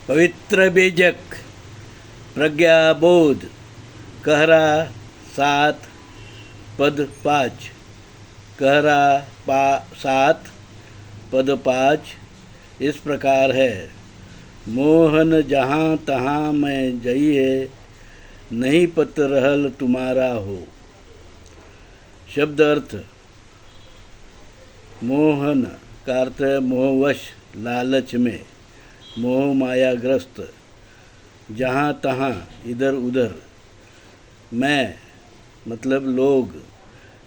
पवित्र बीजक प्रज्ञाबोध कहरा 7 पद 5 कहरा 7 पद 5 इस प्रकार है। मोहन जहाँ तहाँ मैं जइए, नहीं पत रहल तुम्हारा हो। शब्द अर्थ। मोहन का अर्थ है मोहवश, लालच में, मोह मायाग्रस्त। जहाँ तहाँ इधर उधर, मैं मतलब लोग,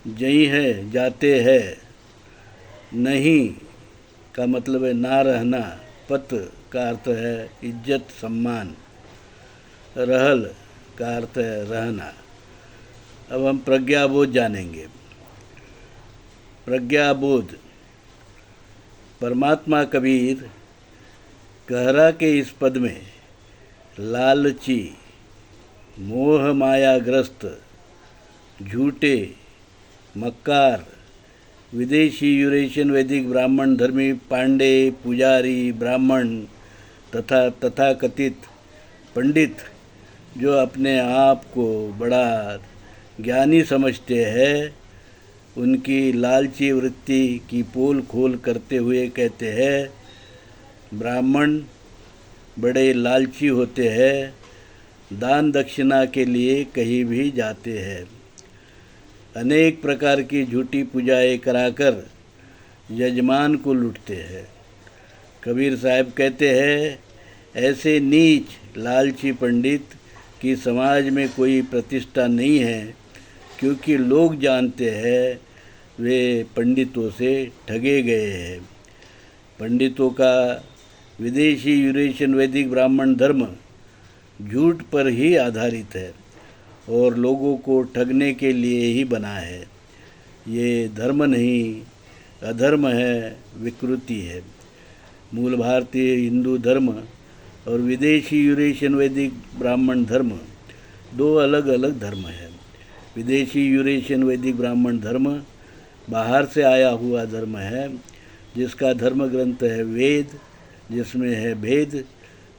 जई है जाते हैं, नहीं का मतलब है ना रहना, पत का अर्थ है इज्जत सम्मान, रहल का अर्थ है रहना। अब हम प्रज्ञाबोध जानेंगे। प्रज्ञाबोध। परमात्मा कबीर कहरा के इस पद में लालची, मोह मायाग्रस्त, झूठे, मक्कार, विदेशी यूरेशियन वैदिक ब्राह्मण धर्मी पांडे पुजारी ब्राह्मण तथा तथाकथित पंडित जो अपने आप को बड़ा ज्ञानी समझते हैं, उनकी लालची वृत्ति की पोल खोल करते हुए कहते हैं, ब्राह्मण बड़े लालची होते हैं, दान दक्षिणा के लिए कहीं भी जाते हैं, अनेक प्रकार की झूठी पूजाएं कराकर यजमान को लूटते हैं। कबीर साहब कहते हैं, ऐसे नीच लालची पंडित की समाज में कोई प्रतिष्ठा नहीं है, क्योंकि लोग जानते हैं वे पंडितों से ठगे गए हैं। पंडितों का विदेशी यूरेशियन वैदिक ब्राह्मण धर्म झूठ पर ही आधारित है और लोगों को ठगने के लिए ही बना है। ये धर्म नहीं, अधर्म है, विकृति है। मूल भारतीय हिंदू धर्म और विदेशी यूरेशियन वैदिक ब्राह्मण धर्म दो अलग अलग धर्म है। विदेशी यूरेशियन वैदिक ब्राह्मण धर्म बाहर से आया हुआ धर्म है, जिसका धर्म ग्रंथ है वेद, जिसमें है भेद,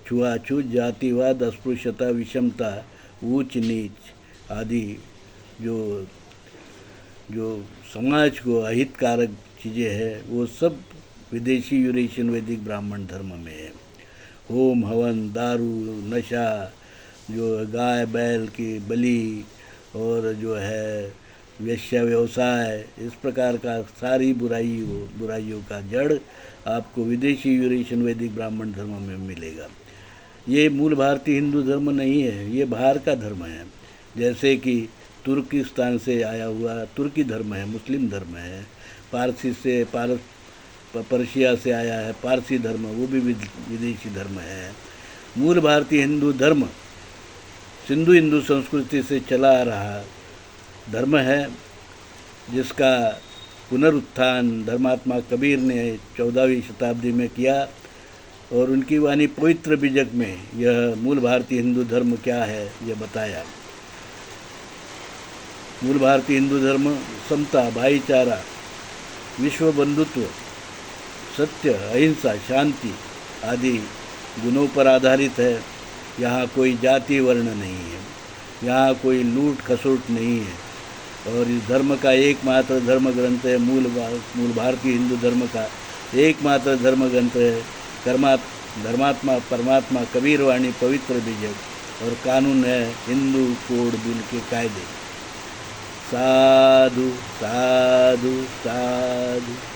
छुआछूत, जातिवाद, अस्पृश्यता, विषमता, ऊंच नीच आदि जो समाज को अहितकारक चीज़ें हैं, वो सब विदेशी यूरेशियन वैदिक ब्राह्मण धर्म में है। होम हवन, दारू, नशा, जो गाय बैल की बलि और जो है वेश्या व्यवसाय, इस प्रकार का सारी बुराइयों का जड़ आपको विदेशी यूरेशियन वैदिक ब्राह्मण धर्म में मिलेगा। ये मूल भारतीय हिंदू धर्म नहीं है, ये बाहर का धर्म है। जैसे कि तुर्किस्तान से आया हुआ तुर्की धर्म है, मुस्लिम धर्म है। पारसी से पर्शिया से आया है पारसी धर्म, वो भी विदेशी धर्म है। मूल भारतीय हिंदू धर्म सिंधु हिंदू संस्कृति से चला आ रहा धर्म है, जिसका पुनरुत्थान धर्मात्मा कबीर ने 14वीं शताब्दी में किया और उनकी वाणी पवित्र बीजक में यह मूल भारतीय हिंदू धर्म क्या है यह बताया। मूल भारतीय हिंदू धर्म समता, भाईचारा, विश्व बंधुत्व, सत्य, अहिंसा, शांति आदि गुणों पर आधारित है। यहाँ कोई जाति वर्ण नहीं है, यहाँ कोई लूट खसोट नहीं है। और इस धर्म का एकमात्र धर्म ग्रंथ है, मूल भारतीय हिंदू धर्म का एकमात्र धर्म ग्रंथ है धर्मात्मा परमात्मा कबीर वाणी पवित्र बीजक, और कानून है हिंदू कोड बिल के कायदे। साधु साधु साधु।